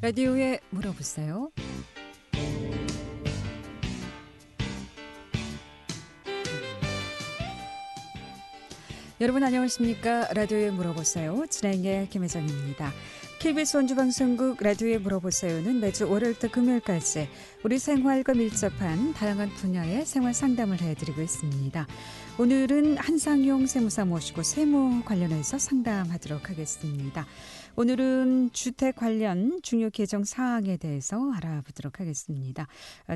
라디오에 물어보세요. 여러분 안녕하십니까? 라디오에 물어보세요. 진행의 김혜정입니다. KBS 원주방송국 라디오에 물어보세요는 매주 월요일부터 금요일까지 우리 생활과 밀접한 다양한 분야의 생활 상담을 해드리고 있습니다. 오늘은 한상용 세무사 모시고 세무 관련해서 상담하도록 하겠습니다. 오늘은 주택 관련 중요 개정 사항에 대해서 알아보도록 하겠습니다.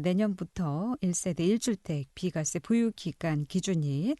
내년부터 1세대 1주택 비과세 보유기간 기준이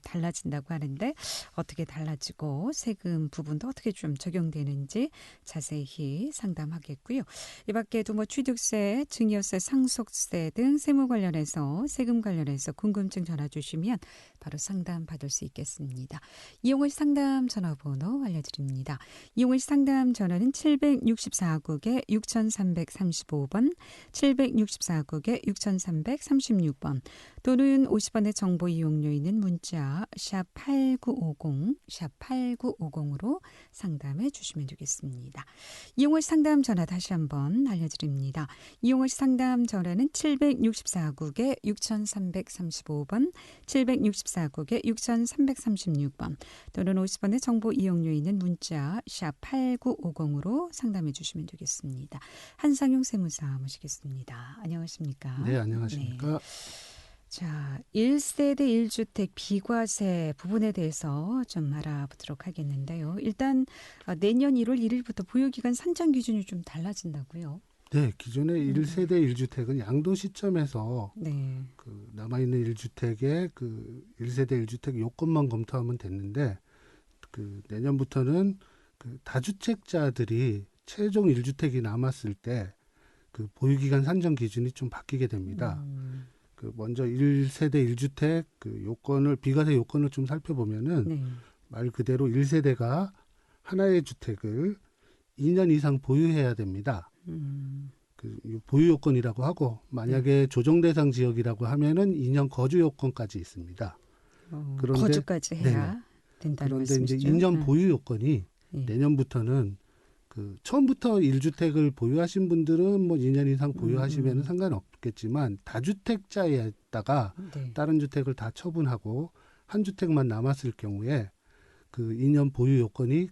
달라진다고 하는데 어떻게 달라지고 세금 부분도 어떻게 좀 적용되는지 자세히 상담하겠고요. 이 밖에도 취득세, 증여세, 상속세 등 세무 관련해서 세금 관련해서 궁금증 전화 주시면 바로 상담 받을 수 있겠습니다. 이용을 상담 전화번호 알려드립니다. 이용을 상담 전화는 764국에 6335번, 764국에 6336번 또는 50원의 정보 이용료 있는 문자 샵 8950, 샵 8950으로 상담해 주시면 되겠습니다. 이용을 상담 전화 다시 한번 알려드립니다. 이용을 상담 전화는 764국에 6335번, 764국에 6336번 또는 50원의 정보 이용료 있는 문자 샵 8950으로 상담해 주시면 되겠습니다. 한상용 세무사 모시겠습니다. 안녕하십니까? 네, 안녕하십니까? 네. 자, 1세대 1주택 비과세 부분에 대해서 좀 알아보도록 하겠는데요. 일단 내년 1월 1일부터 보유기간 산정 기준이 좀 달라진다고요? 네, 기존의 1세대 1주택은 양도 시점에서 네. 남아있는 1주택의 1세대 1주택 요건만 검토하면 됐는데 내년부터는 다주택자들이 최종 1주택이 남았을 때 보유기간 산정 기준이 좀 바뀌게 됩니다. 먼저 1세대 1주택 요건을 비과세 요건을 좀 살펴보면은 네. 말 그대로 1세대가 하나의 주택을 2년 이상 보유해야 됩니다. 보유 요건이라고 하고 만약에 조정 대상 지역이라고 하면은 2년 거주 요건까지 있습니다. 그런데 거주까지 해야 네네. 된다는 그런데 말씀이시죠? 이제 2년 보유 요건이 내년부터는 처음부터 1주택을 보유하신 분들은 2년 이상 보유하시면 상관없겠지만 다주택자에다가 다른 주택을 다 처분하고 한 주택만 남았을 경우에 2년 보유 요건이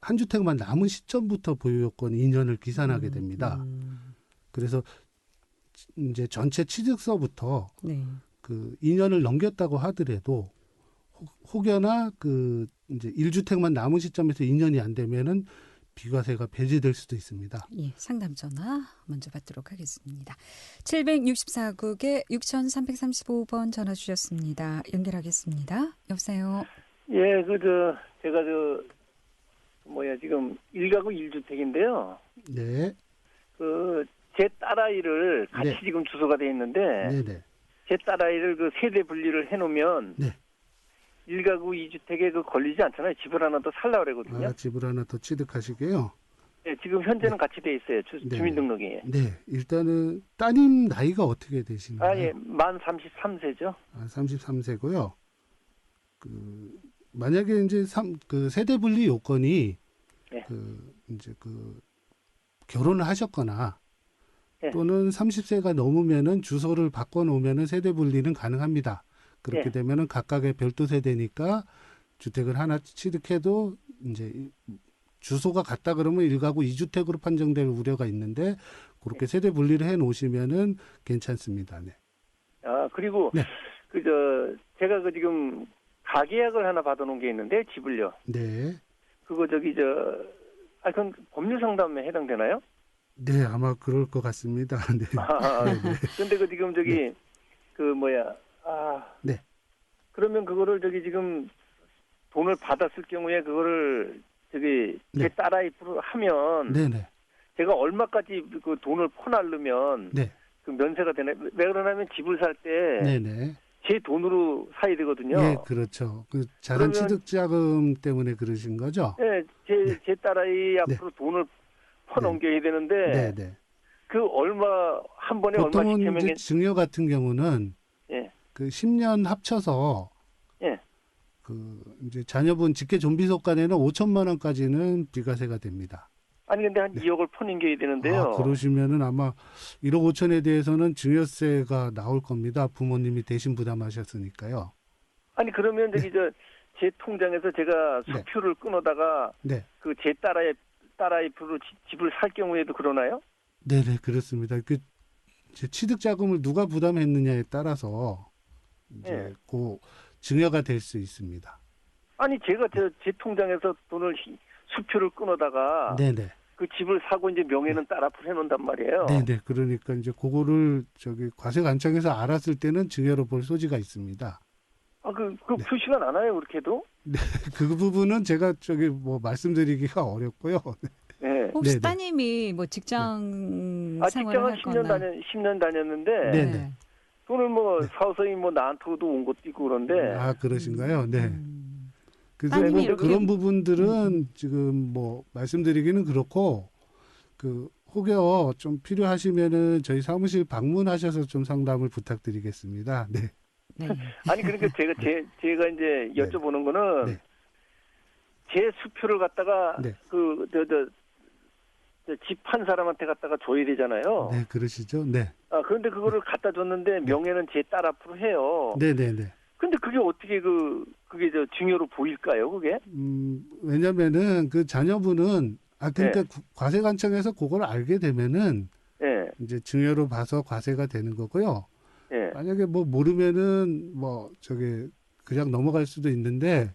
한 주택만 남은 시점부터 보유 요건 2년을 기산하게 됩니다. 그래서 이제 전체 취득서부터 2년을 넘겼다고 하더라도 혹여나 이제 1주택만 남은 시점에서 2년이 안 되면은 비과세가 배제될 수도 있습니다. 예, 상담 전화 먼저 받도록 하겠습니다. 764국에 6335번 전화 주셨습니다. 연결하겠습니다. 여보세요. 예, 제가 지금 1가구 1주택인데요. 네. 제 딸아이를 같이 네. 지금 주소가 돼 있는데, 네네. 제 딸아이를 세대 분리를 해놓으면, 네. 1가구 2주택에 걸리지 않잖아요. 집을 하나 더 살려고 그러거든요. 집을 하나 더 취득하시게요? 네, 지금 현재는 네. 같이 돼 있어요. 주민등록에. 네. 일단은 따님 나이가 어떻게 되시나요? 예, 만 33세죠. 33세고요. 만약에 이제 세대 분리 요건이 네. 결혼을 하셨거나 네. 또는 30세가 넘으면은 주소를 바꿔놓으면은 세대 분리는 가능합니다. 그렇게 네. 되면은 각각의 별도 세대니까 주택을 하나 취득해도 이제 주소가 같다 그러면 1가구 2주택으로 판정될 우려가 있는데 그렇게 세대 분리를 해 놓으시면은 괜찮습니다. 네. 그리고 네. 제가 지금 가계약을 하나 받아놓은 게 있는데 집을요. 네. 그건 법률 상담에 해당되나요? 네, 아마 그럴 것 같습니다. 네. 근데 지금 네. 네. 그러면 그거를 지금 돈을 받았을 경우에 그거를 제 네. 딸아이로 하면 네네. 제가 얼마까지 그 돈을 퍼날르면 네. 면세가 되나요? 왜 그러냐면 집을 살 때 네네. 제 돈으로 사야 되거든요. 네, 그렇죠. 자산 취득 자금 때문에 그러신 거죠? 네, 제 딸아이 앞으로 돈을 퍼넘겨야 되는데 네네. 얼마 한 번에 얼마씩 보통은 하면 이제 증여 같은 경우는 10년 합쳐서 이제 자녀분 직계 존비속간에는 5천만 원까지는 비과세가 됩니다. 아니 근데 한 2억을 퍼넘겨야 되는데요. 아, 그러시면은 아마 1억 5천에 대해서는 증여세가 나올 겁니다. 부모님이 대신 부담하셨으니까요. 아니 그러면 저기 제 통장에서 제가 수표를 끊어다가 그 제 딸아이로 집을 살 경우에도 그러나요? 네네, 그렇습니다. 제 취득 자금을 누가 부담했느냐에 따라서 이제 그 증여가 될 수 있습니다. 아니 제가 제 통장에서 돈을 수표를 끊어다가 네네. 그 집을 사고 이제 명예는 딸 앞으로 해놓는단 말이에요. 네네. 그러니까 이제 그거를 과세관청에서 알았을 때는 증여로 볼 소지가 있습니다. 아, 표시가 나나요, 그렇게도? 네, 그 부분은 제가 말씀드리기가 어렵고요. 네. 혹시 네네. 따님이 뭐 직장 생활을 직장은 하거나 10년 다녔는데 네네. 돈을 서서히 나한테도 온 것도 있고 그런데. 아, 그러신가요? 네. 그래서 따님이 이렇게 그런 부분들은 지금 말씀드리기는 그렇고 혹여 좀 필요하시면은 저희 사무실 방문하셔서 좀 상담을 부탁드리겠습니다. 네. 네. 아니 그러니까 제가 이제 여쭤보는 거는 제 수표를 갖다가 집 한 사람한테 갖다가 줘야 되잖아요. 네, 그러시죠. 네. 아, 그런데 그거를 갖다 줬는데 명예는 제 딸 앞으로 해요. 네네네. 근데 그게 어떻게 그게 증여로 보일까요, 그게? 왜냐면은 그 자녀분은 그러니까 과세관청에서 그걸 알게 되면은 이제 증여로 봐서 과세가 되는 거고요. 만약에 모르면은 그냥 넘어갈 수도 있는데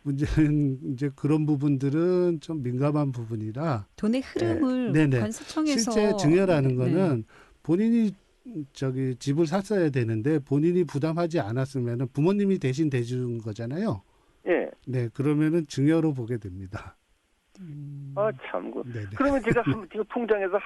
문제는 이제 그런 부분들은 좀 민감한 부분이라 돈의 흐름을 관세청에서 실제 증여라는 거는 본인이 집을 샀어야 되는데 본인이 부담하지 않았으면은 부모님이 대신 대준 거잖아요. 네, 그러면은 증여로 보게 됩니다. 아, 참. 그러면 제가 지금 통장에서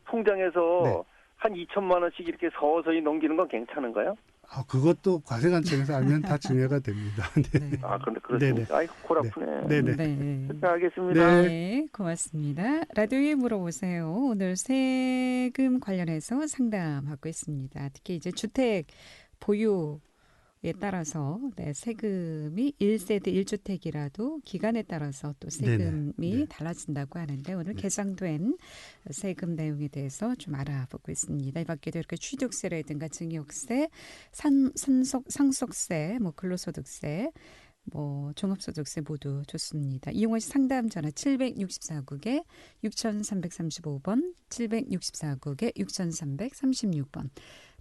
통장에서 한 2천만 원씩 이렇게 서서히 넘기는 건 괜찮은가요? 아, 그것도 과세관청에서 알면 다 증여가 됩니다. 네. 아, 그런데 그렇습니까? 아이고, 골 아프네. 네네. 네. 알겠습니다. 네, 고맙습니다. 라디오에 물어보세요. 오늘 세금 관련해서 상담하고 있습니다. 특히 이제 주택 보유에 따라서 세금이 1세대 1주택이라도 기간에 따라서 또 세금이 달라진다고 하는데 오늘 개정된 세금 내용에 대해서 좀 알아보고 있습니다. 이 밖에도 이렇게 취득세라든가 증여세, 상속세, 근로소득세, 종합소득세 모두 좋습니다. 이용하시 상담 전화 764국에 6335번, 764국에 6336번.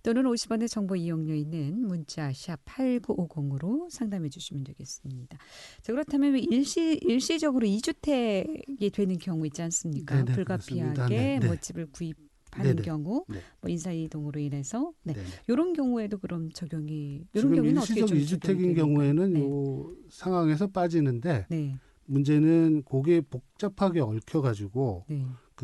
또는 50원의 정보 이용료 있는 문자 샵 8950으로 상담해 주시면 되겠습니다. 자, 그렇다면 일시적으로 2주택이 되는 경우 있지 않습니까? 네네, 불가피하게 집을 구입하는 경우 인사이동으로 인해서 이런 경우에도 그럼 적용이 이런 경우는 어떻게 일시적 2주택인 경우에는 이 상황에서 빠지는데 문제는 거기에 복잡하게 얽혀가지고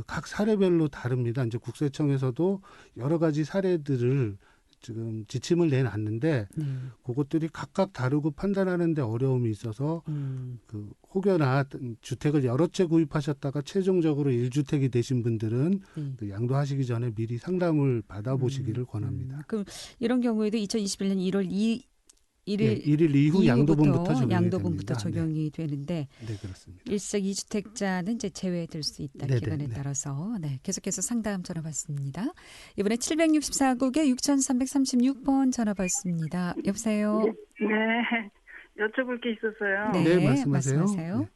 각 사례별로 다릅니다. 이제 국세청에서도 여러 가지 사례들을 지금 지침을 내놨는데 그것들이 각각 다르고 판단하는데 어려움이 있어서 혹여나 주택을 여러 채 구입하셨다가 최종적으로 1주택이 되신 분들은 양도하시기 전에 미리 상담을 받아보시기를 권합니다. 그럼 이런 경우에도 2021년 1월 1일 이후 양도분부터 적용이 되는데 그렇습니다. 일시적 2주택자는 이제 제외될 수 있다. 기간에 따라서. 계속해서 상담 전화 받습니다. 이번에 764국에 6336번 전화 받습니다. 여보세요? 네. 여쭤볼 게 있었어요. 네, 말씀하세요.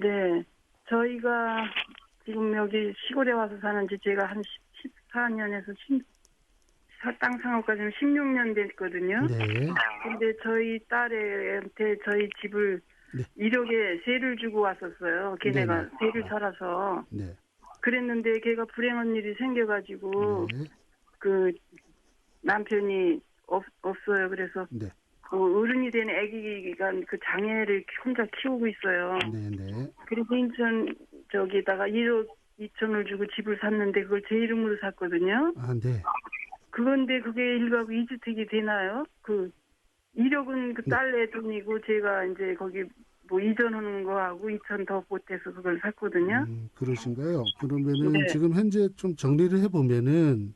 네. 저희가 지금 여기 시골에 와서 사는 지 제가 한 14년에서 땅 상업까지는 16년 됐거든요. 네. 근데 저희 딸한테 저희 집을 1억에 세를 주고 왔었어요. 걔네가 세를 살아서. 그랬는데 걔가 불행한 일이 생겨가지고 그 남편이 없어요. 그래서 그 어른이 된 아기가 그 장애를 혼자 키우고 있어요. 그래서 인천 저기다가 1억 2천을 주고 집을 샀는데 그걸 제 이름으로 샀거든요. 그런데 그게 1가구 2주택이 되나요? 1억은 그 딸내 돈이고 제가 이제 거기 이전하는 거하고 2천 더 보태서 그걸 샀거든요. 그러신가요? 그러면은 지금 현재 좀 정리를 해보면은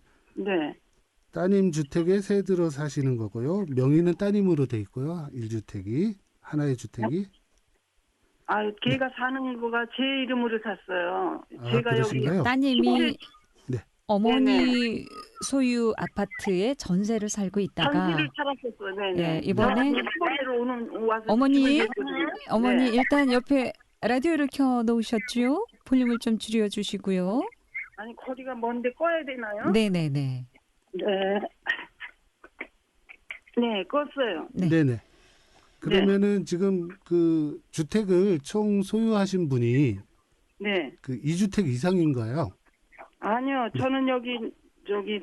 따님 주택에 세 들어 사시는 거고요. 명의는 따님으로 돼 있고요. 1주택이 하나의 주택이. 걔가 사는 거가 제 이름으로 샀어요. 제가 그러신가요? 여기 따님이 네. 어머니 네네. 소유 아파트에 전세를 살고 있다가 전세를 살았었어요. 네네. 예, 이번에 와서 어머니 네. 일단 옆에 라디오를 켜 놓으셨죠? 볼륨을 좀 줄여 주시고요. 아니 거리가 먼데 꺼야 되나요? 네네네. 네. 네, 껐어요. 네네. 그러면은 지금 그 주택을 총 소유하신 분이 네. 그 2주택 이상인가요? 아니요, 저는 저기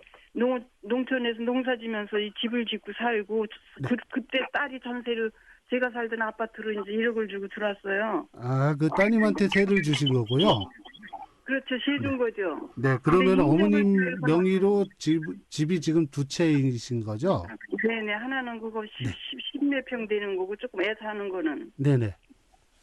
농촌에서 농사지면서 이 집을 짓고 살고 그때 딸이 전세를 제가 살던 아파트로 이제 1억을 주고 들어왔어요. 그 따님한테 세를 주신 거고요. 그렇죠, 실준 거죠. 네, 그러면 어머님 명의로 집이 지금 두 채이신 거죠? 네네, 하나는 그거 10몇 평 되는 거고 조금 애 사는 거는. 네네.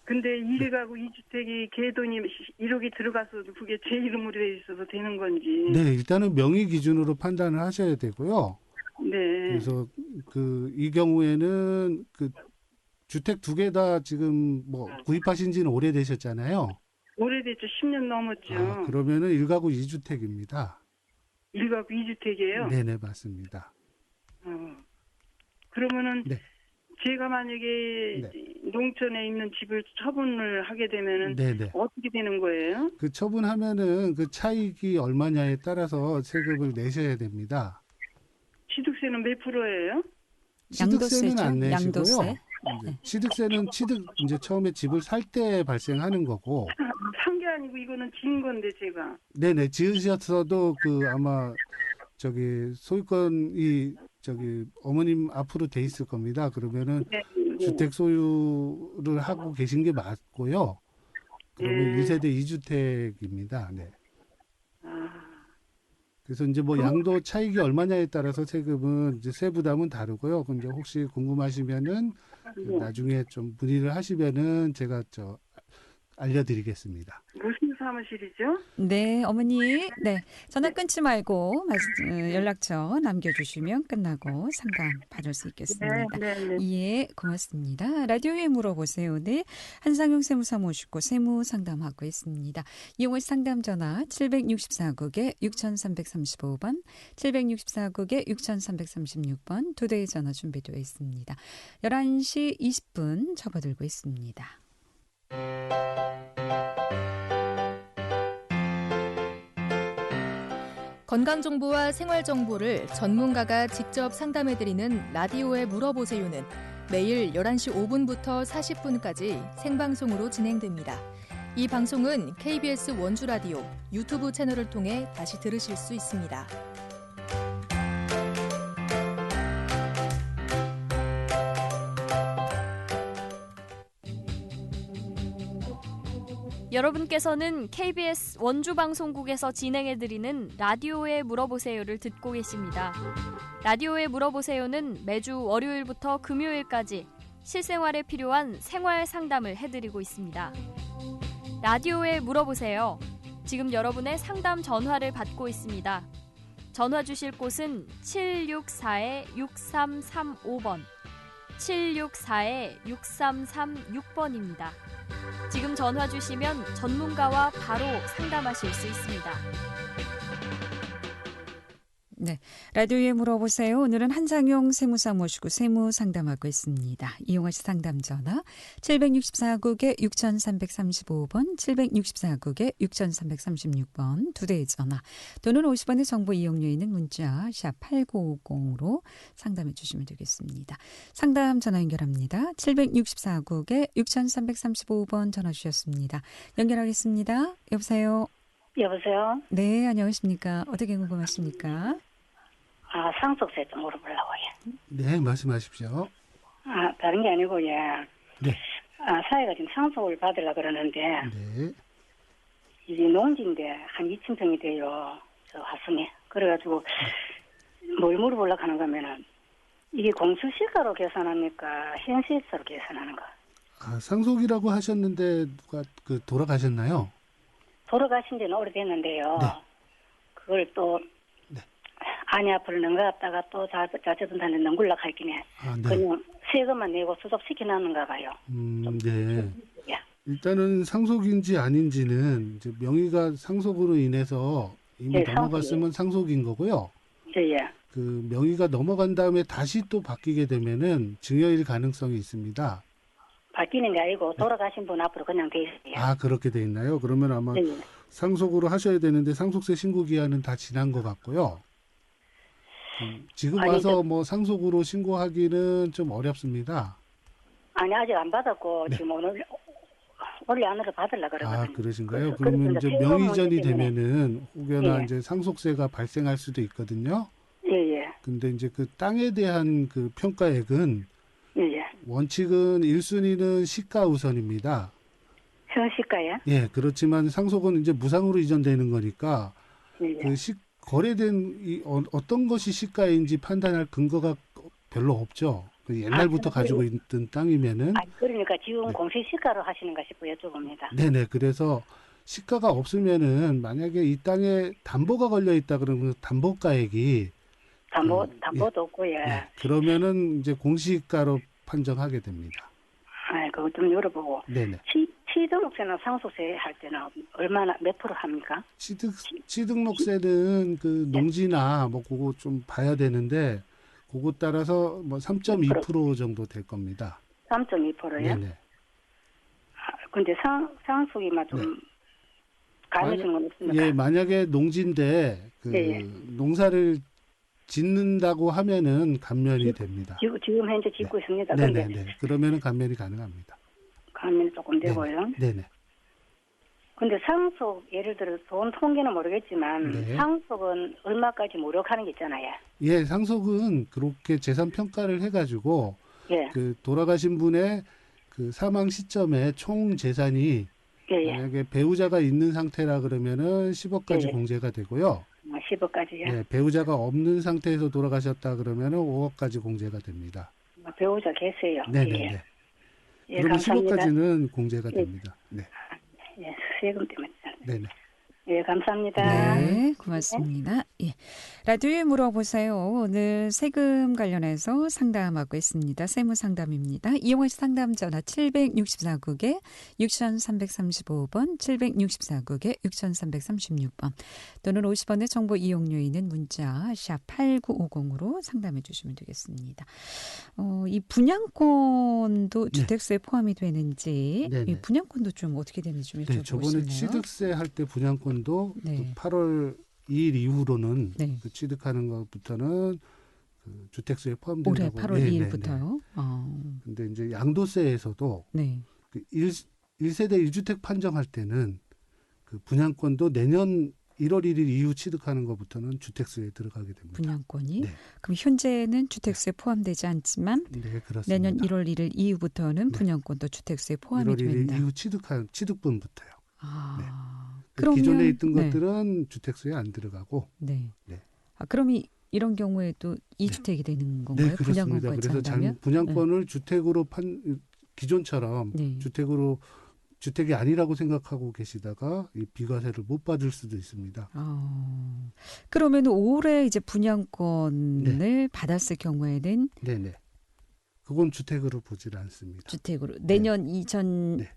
근데 1가구 2주택이 걔 돈이 1억이 들어가서도 그게 제 이름으로 돼 있어서 되는 건지. 네, 일단은 명의 기준으로 판단을 하셔야 되고요. 네. 그래서 이 경우에는 그 주택 두 개 다 지금 뭐 구입하신 지는 오래되셨잖아요. 오래됐죠. 10년 넘었죠. 그러면은 1가구 2주택입니다. 1가구 2주택이에요? 네네, 맞습니다. 그러면은 제가 만약에 농촌에 있는 집을 처분을 하게 되면은 어떻게 되는 거예요? 그 처분하면은 그 차익이 얼마냐에 따라서 세금을 내셔야 됩니다. 취득세는 몇 프로예요? 취득세는 안 내시고요. 양도세? 취득세는 이제 처음에 집을 살 때 발생하는 거고. 산 게 아니고 이거는 지은 건데 제가. 네네, 지으셨어도 아마 소유권이 어머님 앞으로 돼 있을 겁니다. 그러면은 주택 소유를 하고 계신 게 맞고요. 그러면 1세대 2주택입니다. 네. 그래서 이제 뭐 양도 차익이 얼마냐에 따라서 세금은 이제 세부담은 다르고요. 근데 혹시 궁금하시면은 나중에 좀 문의를 하시면은 제가 알려드리겠습니다. 무슨 사무실이죠? 네, 어머니. 네. 전화 끊지 말고 연락처 남겨주시면 끝나고 상담 받을 수 있겠습니다. 예, 고맙습니다. 라디오에 물어보세요. 네. 한상용 세무사 모시고 세무 상담하고 있습니다. 이용호 상담 전화 764국에 6335번, 764국에 6336번 두 대의 전화 준비되어 있습니다. 11시 20분 접어들고 있습니다. 건강정보와 생활정보를 전문가가 직접 상담해드리는 라디오에 물어보세요는 매일 11시 5분부터 40분까지 생방송으로 진행됩니다. 이 방송은 KBS 원주라디오 유튜브 채널을 통해 다시 들으실 수 있습니다. 여러분께서는 KBS 원주방송국에서 진행해드리는 라디오에 물어보세요를 듣고 계십니다. 라디오에 물어보세요는 매주 월요일부터 금요일까지 실생활에 필요한 생활 상담을 해드리고 있습니다. 라디오에 물어보세요. 지금 여러분의 상담 전화를 받고 있습니다. 전화 주실 곳은 764-6335번, 764-6336번입니다. 지금 전화 주시면 전문가와 바로 상담하실 수 있습니다. 네, 라디오에 물어보세요. 오늘은 한상용 세무사 모시고 세무 상담하고 있습니다. 이용하 씨 상담 전화 764국에 6335번, 764국에 6336번 두 대의 전화 또는 50원의 정보 이용료 있는 문자 샵 8950으로 상담해 주시면 되겠습니다. 상담 전화 연결합니다. 764국에 6335번 전화 주셨습니다. 연결하겠습니다. 여보세요. 여보세요? 네, 안녕하십니까. 어떻게 궁금하십니까? 상속세 좀 물어보려고요. 네, 말씀하십시오. 다른 게 아니고, 예. 네. 사회가 지금 상속을 받으려고 그러는데, 네. 이게 농지인데 한 2,000평이 돼요. 저 화성에. 그래가지고, 뭘 물어보려고 하는 거면은, 이게 공수시가로 계산합니까? 현시세로 계산하는가? 상속이라고 하셨는데, 누가 돌아가셨나요? 돌아가신 지는 오래됐는데요. 네. 그걸 또 아니 앞으로 넘어갔다가 또 자제분한테 넘굴락 할기네. 네. 그냥 세금만 내고 수속시켜놨는가 봐요. 네. 일단은 상속인지 아닌지는 이제 명의가 상속으로 인해서 이미 넘어갔으면 상속인 거고요. 예. 그 명의가 넘어간 다음에 다시 또 바뀌게 되면은 증여일 가능성이 있습니다. 바뀌는 게 아니고 돌아가신 분 앞으로 그냥 돼 있어요. 아, 그렇게 돼 있나요? 그러면 아마 상속으로 하셔야 되는데 상속세 신고 기한은 다 지난 것 같고요. 지금 와서 뭐 상속으로 신고하기는 좀 어렵습니다. 아니, 아직 안 받았고 지금 원래 안으로 받으려고 그러거든요. 아, 그러신가요? 그러면 이제 명의전이 되면은 혹여나 이제 상속세가 발생할 수도 있거든요. 예. 근데 이제 그 땅에 대한 그 평가액은 예. 원칙은 1순위는 시가 우선입니다. 현시가요? 예, 그렇지만 상속은 이제 무상으로 이전되는 거니까 예. 그 거래된 어떤 것이 시가인지 판단할 근거가 별로 없죠. 옛날부터 가지고 있던 땅이면은. 그러니까 지금 공시 시가로 하시는가 싶어 여쭤봅니다. 네네. 그래서 시가가 없으면은 만약에 이 땅에 담보가 걸려 있다 그러면 담보가액이 담보도 없고 그러면은 이제 공시가로 판정하게 됩니다. 그거 좀 열어보고. 네네. 취등록세나 상속세 할 때는 얼마나 몇 프로 합니까? 취등록세는 그 농지나 뭐 그거 좀 봐야 되는데. 그거 따라서 뭐 3.2% 정도 될 겁니다. 3.2%요? 네네. 근데 상속이만 좀 가능해지는 건 없습니까? 예, 만약에 농지인데 농사를 짓는다고 하면은 감면이 됩니다. 지금 현재 짓고 있습니다. 네네네. 그러면은 감면이 가능합니다. 감면이 조금 되고요. 네네. 근데 상속, 예를 들어 돈 통계는 모르겠지만 상속은 얼마까지 무력하는 게 있잖아요. 예, 상속은 그렇게 재산 평가를 해가지고 그 돌아가신 분의 그 사망 시점에 총 재산이 만약에 배우자가 있는 상태라 그러면은 10억까지 공제가 되고요. 10억까지요? 네, 배우자가 없는 상태에서 돌아가셨다 그러면은 5억까지 공제가 됩니다. 배우자 계세요. 네네네. 그러면 10억까지는 공제가 됩니다. 네. 세금 때문에. 네네. 예, 감사합니다. 네, 고맙습니다. 예. 라디오에 물어보세요. 오늘 세금 관련해서 상담하고 있습니다. 세무상담입니다. 이용하실 상담 전화 764국에 6335번, 764국에 6336번 또는 50원의 정보 이용료 있는 문자 샵 8950으로 상담해 주시면 되겠습니다. 이 분양권도 주택수에 포함이 되는지 이 분양권도 좀 어떻게 되는지 좀 여쭤보고 싶네요. 저번에 취득세 할 때 분양권도 8월 2일 이후로는 그 취득하는 것부터는 그 주택수에 포함된다고. 올해 8월 2일부터요? 근데 이제 양도세에서도 그 1세대 1주택 판정할 때는 그 분양권도 내년 1월 1일 이후 취득하는 것부터는 주택수에 들어가게 됩니다. 분양권이? 그럼 현재는 주택수에 포함되지 않지만 내년 1월 1일 이후부터는 분양권도 주택수에 포함이 1월 1일 이후 취득분부터요. 그러면, 기존에 있던 것들은 주택수에 안 들어가고. 그럼 이런 경우에도 2주택이 되는 건가요? 네, 그렇습니다. 그래서 분양권을 주택으로 기존처럼 주택이 아니라고 생각하고 계시다가 이 비과세를 못 받을 수도 있습니다. 그러면 올해 이제 분양권을 받았을 경우에는 그건 주택으로 보질 않습니다. 주택으로 내년 2021년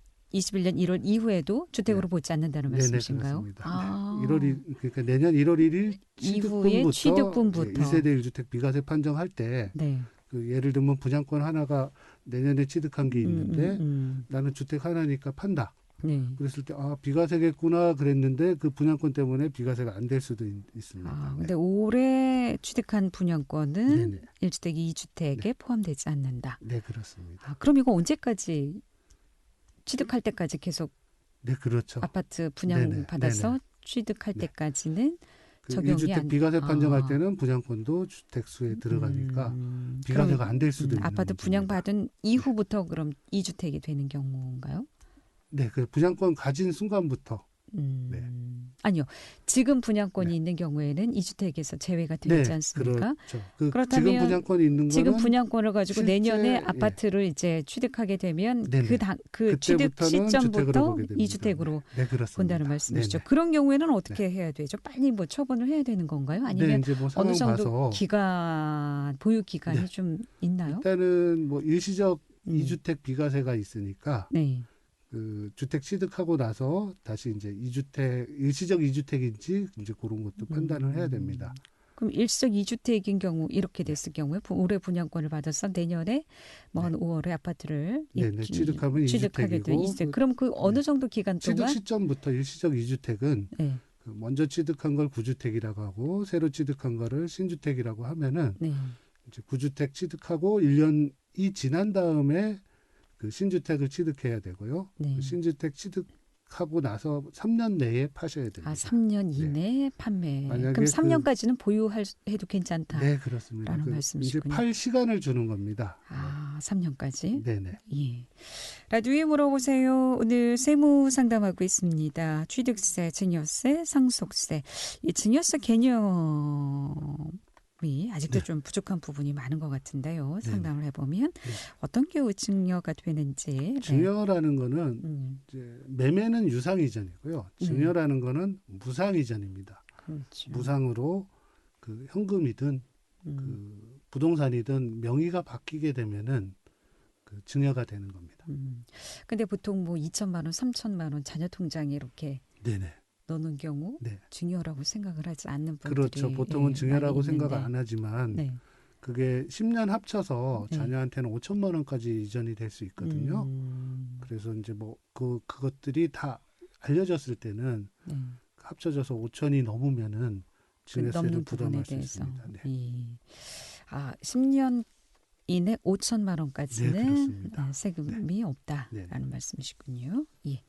1월 이후에도 주택으로 보지 않는다는 말씀이신가요? 그러니까 내년 1월 1일 취득분부터 1세대 1주택 비과세 판정할 때 그 예를 들면 분양권 하나가 내년에 취득한 게 있는데 나는 주택 하나니까 판다. 그랬을 때 비과세겠구나 그랬는데 그 분양권 때문에 비과세가 안 될 수도 있습니다. 근데 올해 취득한 분양권은 1주택, 2주택에 포함되지 않는다. 네, 그렇습니다. 그럼 이거 언제까지 취득할 때까지 계속 그렇죠. 아파트 분양 받아서 취득할 때까지는 적용이 1주택 비과세 판정할 때는 분양권도 주택수에 들어가니까 비과세가 안 될 수도 있는 아파트 분양받은 이후부터 그럼 2주택이 되는 경우인가요? 네, 그 분양권 가진 순간부터. 아니요. 지금 분양권이 있는 경우에는 2주택에서 제외가 되지 않습니까? 그렇죠. 그렇다면 지금 분양권이 있는 지금 분양권을 가지고 내년에 아파트를 이제 취득하게 되면 그 취득 시점부터 2주택으로 본다는 말씀이시죠. 그런 경우에는 어떻게 해야 되죠? 빨리 뭐 처분을 해야 되는 건가요? 아니면 어느 정도 보유 기간이 좀 있나요? 일단은 뭐 일시적 2주택 비과세가 있으니까 그 주택 취득하고 나서 다시 이제 2주택 일시적 2주택인지 이제 그런 것도 판단을 해야 됩니다. 그럼 일시적 2주택인 경우 이렇게 됐을 경우에 올해 분양권을 받아서 내년에 뭐 한 5월에 아파트를 취득하면 2주택이고 그럼 그 어느 정도 기간 동안 취득 시점부터 일시적 2주택은 그 먼저 취득한 걸 9주택이라고 하고 새로 취득한 거를 신주택이라고 하면은 이제 9주택 취득하고 1년이 지난 다음에 그 신주택을 취득해야 되고요. 그 신주택 취득하고 나서 3년 내에 파셔야 됩니다. 3년 이내에 판매. 그럼 3년까지는 보유해도 괜찮다. 네, 그렇습니다. 라는 말씀이시군요. 이제 팔 시간을 주는 겁니다. 3년까지? 네네. 예. 라디오에 물어보세요. 오늘 세무 상담하고 있습니다. 취득세, 증여세, 상속세. 이 증여세 개념 아직도 좀 부족한 부분이 많은 것 같은데요. 상담을 해보면 어떤 게 증여가 되는지. 증여라는 거는 이제 매매는 유상 이전이고요. 증여라는 거는 무상 이전입니다. 그렇죠. 무상으로 그 현금이든 그 부동산이든 명의가 바뀌게 되면은 그 증여가 되는 겁니다. 근데 보통 뭐 2천만 원, 3천만 원 자녀 통장에 이렇게 넣는 경우 증여라고 생각을 하지 않는 분들이 그렇죠. 보통은 증여라고 생각을 안 하지만 그게 10년 합쳐서 자녀한테는 5천만 원까지 이전이 될 수 있거든요. 그래서 이제 뭐 그것들이 다 알려졌을 때는 합쳐져서 5천이 넘으면은 증여세를 부담할 수 있습니다. 10년 이내 5천만 원까지는 네, 세금이 없다라는 말씀이시군요. 예.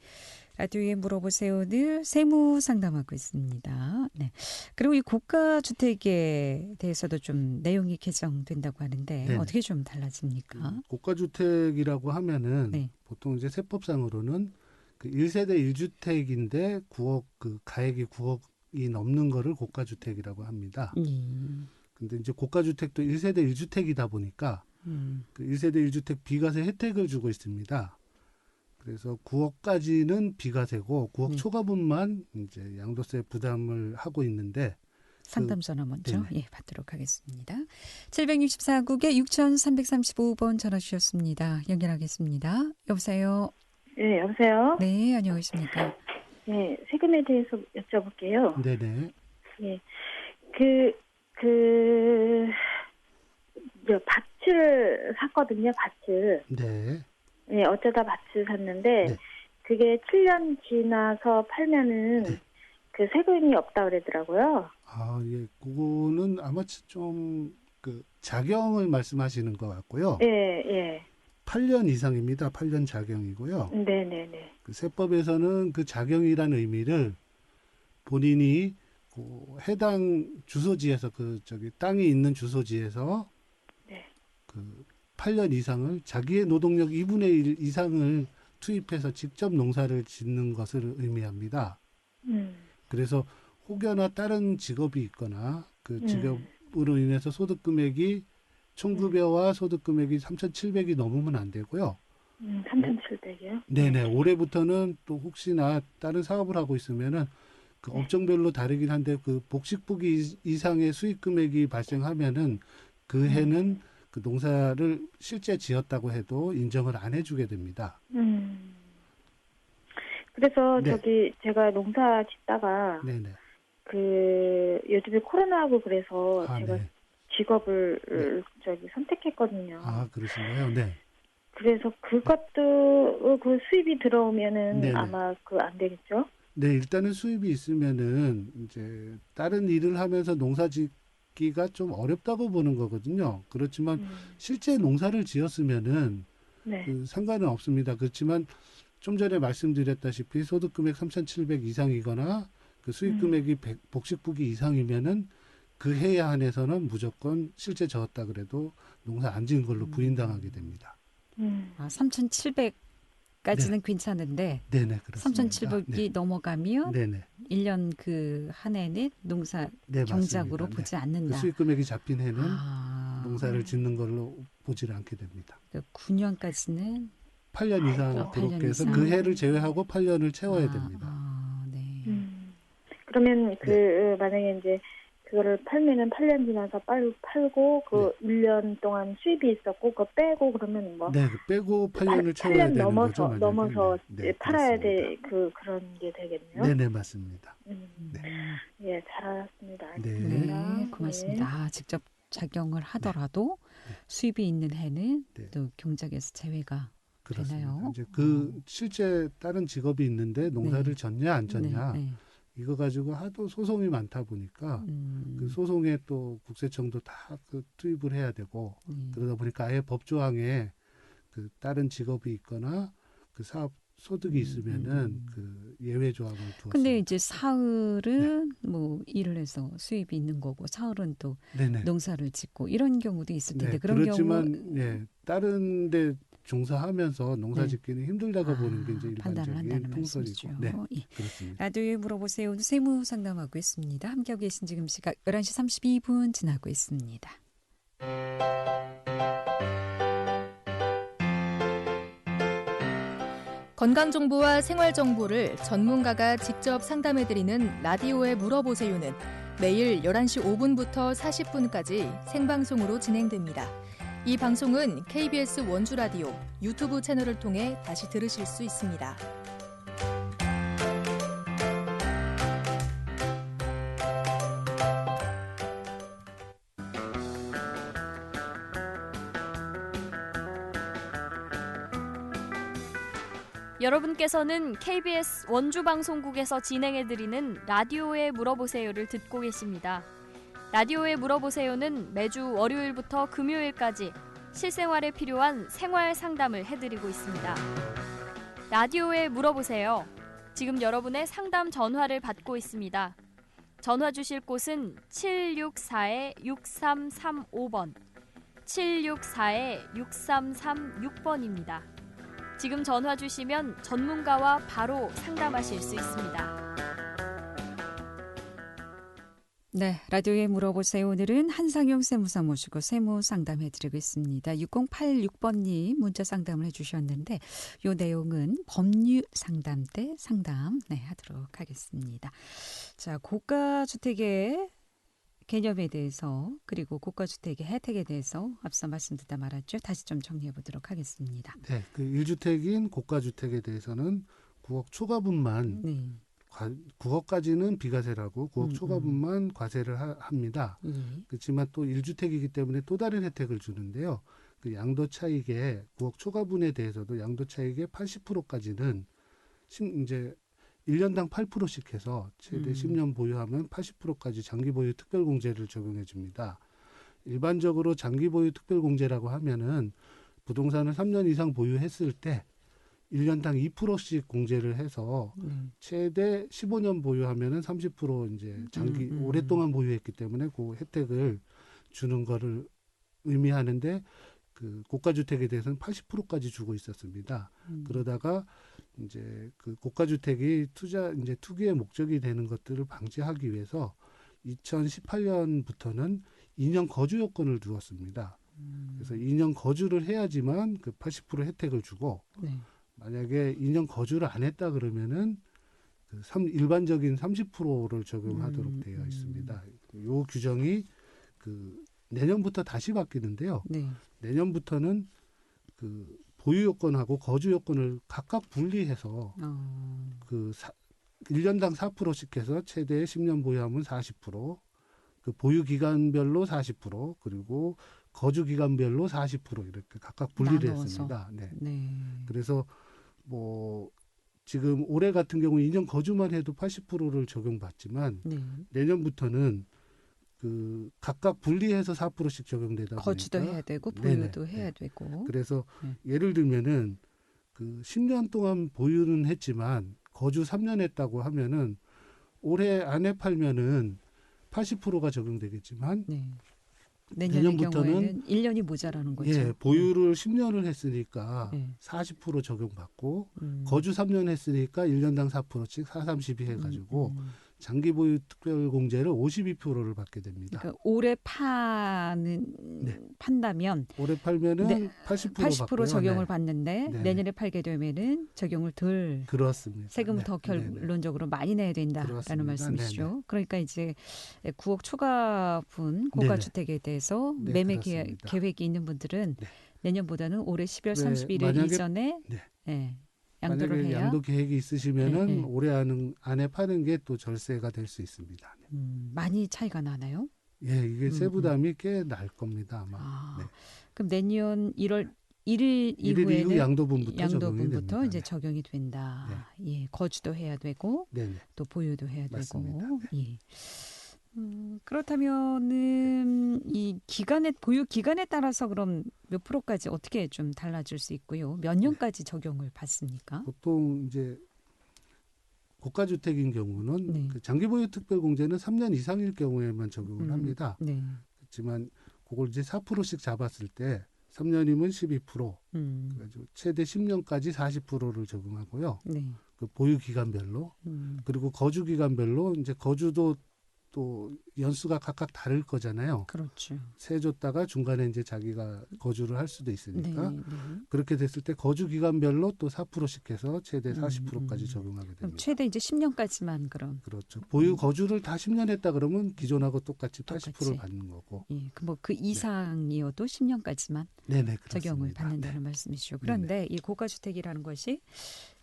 라디오에 물어보세요. 늘 세무 상담하고 있습니다. 네. 그리고 이 고가 주택에 대해서도 좀 내용이 개정된다고 하는데 어떻게 좀 달라집니까? 고가 주택이라고 하면은 보통 이제 세법상으로는 그 1세대 1주택인데 9억 그 가액이 9억이 넘는 거를 고가 주택이라고 합니다. 근데 이제 고가 주택도 1세대 1주택이다 보니까 그 1세대 1주택 비과세 혜택을 주고 있습니다. 그래서 9억까지는 비과세고 9억 초과분만 이제 양도세 부담을 하고 있는데 상담 전화 먼저 받도록 하겠습니다. 764국에 6335번 전화 주셨습니다. 연결하겠습니다. 여보세요. 네, 여보세요. 네, 안녕하십니까. 네, 세금에 대해서 여쭤볼게요. 네네. 네, 밭을 샀거든요, 밭을. 네. 네, 어쩌다 밭을 샀는데, 그게 7년 지나서 팔면은, 그 세금이 없다 그러더라고요. 예. 그거는 아마 좀, 자경을 말씀하시는 것 같고요. 예. 8년 이상입니다. 8년 자경이고요. 네네네. 그 세법에서는 그 자경이라는 의미를 본인이 해당 주소지에서 땅이 있는 주소지에서 8년 이상을 자기의 노동력 2분의 1 이상을 투입해서 직접 농사를 짓는 것을 의미합니다. 그래서 혹여나 다른 직업이 있거나 그 직업으로 인해서 소득 금액이 총급여와 소득 금액이 3,700이 넘으면 안 되고요. 3,700이요? 네네. 올해부터는 또 혹시나 다른 사업을 하고 있으면은 그 업종별로 다르긴 한데 그 복식부기 이상의 수익 금액이 발생하면은 그 해는 그 농사를 실제 지었다고 해도 인정을 안 해주게 됩니다. 그래서 제가 농사 짓다가 요즘에 코로나하고 그래서 제가 직업을 선택했거든요. 그러신가요? 네. 그래서 그것도 그 수입이 들어오면은 아마 안 되겠죠? 네, 일단은 수입이 있으면은 이제 다른 일을 하면서 농사 짓기가 좀 어렵다고 보는 거거든요. 그렇지만 실제 농사를 지었으면은 상관은 없습니다. 그렇지만 좀 전에 말씀드렸다시피 소득 금액 3,700 이상이거나 그 수입 금액이 복식부기 이상이면은 그 해에 한해서는 무조건 실제 저었다 그래도 농사 안 지은 걸로 부인당하게 됩니다. 3,700까지는 괜찮은데 네네, 그렇습니다. 3,700이 넘어가면 1년 그 한 해는 농사 경작으로 맞습니다. 보지 않는다. 그 수익 금액이 잡힌 해는 농사를 짓는 걸로 보지를 않게 됩니다. 9년까지는 8년 이상 그렇게 해서 그 해를 제외하고 8년을 채워야 됩니다. 그러면 만약에 이제 그거를 팔면은 8년 지나서 팔고 그 1년 동안 수입이 있었고 그거 빼고 그러면 뭐 네, 빼고 8년을 채워야 8년 되는 거죠. 넘어서 네, 팔아야 그렇습니다. 그런 게 되겠네요. 네, 맞습니다. 네. 예, 잘 알았습니다. 네, 고맙습니다. 아, 직접 작용을 하더라도 수입이 있는 해는 또 경작에서 제외가 그렇습니다. 되나요? 이제 실제 다른 직업이 있는데 농사를 졌냐 안 졌냐 이거 가지고 하도 소송이 많다 보니까 그 소송에 또 국세청도 다 투입을 해야 되고 그러다 보니까 아예 법조항에 그 다른 직업이 있거나 그 사업 소득이 있으면은 그 예외 조항을 두었습니다. 근데 이제 사흘은 뭐 일을 해서 수입이 있는 거고 사흘은 또 농사를 짓고 이런 경우도 있을 텐데 그런 그렇지만 다른 데 종사하면서 농사짓기는 힘들다고 보는 게 이제 일반적인 통설이고. 네, 그렇습니다. 라디오에 물어보세요. 오늘 세무 상담하고 있습니다. 함께하고 계신 지금 시각 11시 32분 지나고 있습니다. 건강정보와 생활정보를 전문가가 직접 상담해드리는 라디오에 물어보세요는 매일 11시 5분부터 40분까지 생방송으로 진행됩니다. 이 방송은 KBS 원주라디오 유튜브 채널을 통해 다시 들으실 수 있습니다. 여러분께서는 KBS 원주방송국에서 진행해드리는 라디오에 물어보세요를 듣고 계십니다. 라디오에 물어보세요는 매주 월요일부터 금요일까지 실생활에 필요한 생활 상담을 해드리고 있습니다. 라디오에 물어보세요. 지금 여러분의 상담 전화를 받고 있습니다. 전화 주실 곳은 764-6335번, 764-6336번입니다. 지금 전화 주시면 전문가와 바로 상담하실 수 있습니다. 네, 라디오에 물어보세요. 오늘은 한상용 세무사 모시고 세무 상담해드리고 있습니다. 6086번님 문자 상담을 해주셨는데 이 내용은 법률 상담 때 상담 하도록 하겠습니다. 자, 고가주택의 개념에 대해서 그리고 고가주택의 혜택에 대해서 앞서 말씀드리다 말았죠. 다시 좀 정리해 보도록 하겠습니다. 네, 그 1주택인 고가주택에 대해서는 9억 초과분만 9억까지는 비과세라고 9억 초과분만 과세를 합니다. 그렇지만 또 1주택이기 때문에 또 다른 혜택을 주는데요. 그 양도차익의 9억 초과분에 대해서도 양도차익의 80%까지는 이제 1년당 8%씩 해서 최대 10년 보유하면 80%까지 장기보유 특별공제를 적용해 줍니다. 일반적으로 장기보유 특별공제라고 하면은 부동산을 3년 이상 보유했을 때 1년당 2%씩 공제를 해서 최대 15년 보유하면은 30% 이제 오랫동안 보유했기 때문에 그 혜택을 주는 거를 의미하는데 그 고가주택에 대해서는 80%까지 주고 있었습니다. 그러다가 이제 그 고가주택이 투기의 목적이 되는 것들을 방지하기 위해서 2018년부터는 2년 거주 요건을 두었습니다. 그래서 2년 거주를 해야지만 그 80% 혜택을 주고 만약에 2년 거주를 안 했다 그러면은 그 일반적인 30%를 적용하도록 되어 있습니다. 이 규정이 그 내년부터 다시 바뀌는데요. 내년부터는 그 보유 요건하고 거주 요건을 각각 분리해서 그 1년당 4%씩 해서 최대 10년 보유하면 40%, 그 보유 기간별로 40%, 그리고 거주 기간별로 40% 이렇게 각각 분리를 했습니다. 그래서 뭐 지금 올해 같은 경우 2년 거주만 해도 80%를 적용받지만 내년부터는 그 각각 분리해서 4%씩 적용되다 보니까 거주도 해야 되고 보유도 해야 되고. 그래서 예를 들면은 그 10년 동안 보유는 했지만 거주 3년 했다고 하면은 올해 안에 팔면은 80%가 적용되겠지만 내년부터는 1년이 모자라는 거죠. 보유를 10년을 했으니까 40% 적용받고 거주 3년 했으니까 1년당 4%씩 4, 32 해가지고 장기 보유 특별 공제를 52%를 받게 됩니다. 그러니까 올해 판다면 올해 팔면은 80% 받고요. 적용을 받는데 내년에 팔게 되면은 적용을 덜 그렇습니다. 세금을 더 결론적으로 많이 내야 된다라는 그렇습니다. 말씀이시죠. 그러니까 이제 9억 초과분 고가주택에 대해서 매매 계획이 있는 분들은 내년보다는 올해 12월 31일 이전에 양도를 해야. 양도 계획이 있으시면은 올해 안에 파는 게 또 절세가 될 수 있습니다. 많이 차이가 나나요? 예, 이게 세부담이 꽤 날 겁니다 아마. 그럼 내년 1월 1일 이후에는 양도분부터 이제 적용이 된다. 예, 거주도 해야 되고 또 보유도 해야 맞습니다. 되고. 예. 그렇다면은 이 보유 기간에 따라서 그럼 몇 프로까지 어떻게 좀 달라질 수 있고요? 몇 년까지 적용을 받습니까? 보통 이제 고가주택인 경우는 그 장기 보유 특별 공제는 3년 이상일 경우에만 적용을 합니다. 그렇지만 그걸 이제 4%씩 잡았을 때 3년이면 12%, 그래가지고 최대 10년까지 40%를 적용하고요. 그 보유 기간별로 그리고 거주 기간별로 이제 거주도 또 연수가 각각 다를 거잖아요. 그렇죠. 세줬다가 중간에 이제 자기가 거주를 할 수도 있으니까 그렇게 됐을 때 거주 기간별로 또 4%씩 해서 최대 40%까지 적용하게 됩니다. 그럼 최대 이제 10년까지만 그럼. 그렇죠. 보유 거주를 다 10년 했다 그러면 기존하고 똑같이 80%를 받는 거고. 예, 그 이상이어도 10년까지만 적용을 받는다는 말씀이시죠. 그런데 이 고가주택이라는 것이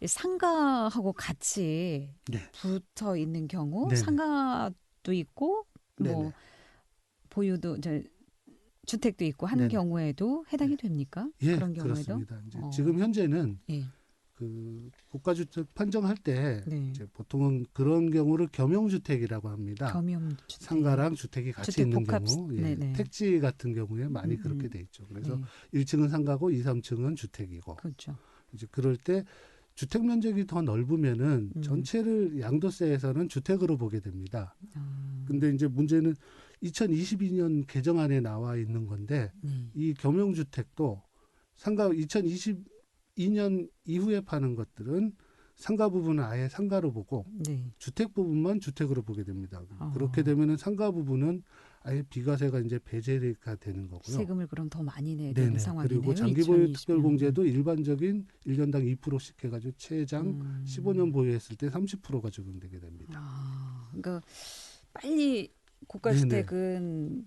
상가하고 같이 붙어 있는 경우 상가도 있고 보유도 주택도 있고 하는 경우에도 해당이 됩니까? 그런 경우에도? 그렇습니다. 이제 지금 현재는 그 고가주택 판정할 때 이제 보통은 그런 경우를 겸용주택이라고 합니다. 겸용주택. 상가랑 주택이 같이 있는 경우, 택지 같은 경우에 많이 그렇게 돼 있죠. 그래서 1층은 상가고 2, 3층은 주택이고. 그렇죠. 이제 그럴 때 주택 면적이 더 넓으면은 전체를 양도세에서는 주택으로 보게 됩니다. 근데 이제 문제는 2022년 개정안에 나와 있는 건데 이 겸용주택도 상가 2022년 이후에 파는 것들은 상가 부분은 아예 상가로 보고 주택 부분만 주택으로 보게 됩니다. 그렇게 되면은 상가 부분은 아예 비과세가 이제 배제가 되는 거고요. 세금을 그럼 더 많이 내야 되는 상황이네요. 그리고 장기보유 특별공제도 일반적인 1년당 2%씩 해가지고 최장 15년 보유했을 때 30%가 적용되게 됩니다. 그러니까 빨리 고가주택은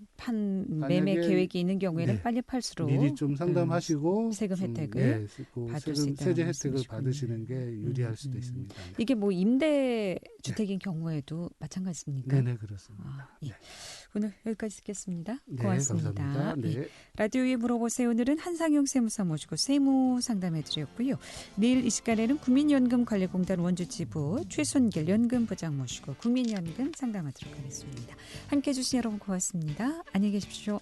매매 계획이 있는 경우에는 빨리 팔수록 미리 좀 상담하시고 세금 혜택을 받을 수 있다는 세제 혜택을 받으시는 게 유리할 수도 있습니다. 이게 뭐 임대주택인 경우에도 마찬가지입니까? 네, 그렇습니다. 오늘 여기까지 듣겠습니다. 고맙습니다. 감사합니다. 라디오에 물어보세요. 오늘은 한상용 세무사 모시고 세무 상담해드렸고요. 내일 이 시간에는 국민연금관리공단 원주지부 최순길 연금부장 모시고 국민연금 상담하도록 하겠습니다. 함께해 주신 여러분 고맙습니다. 안녕히 계십시오.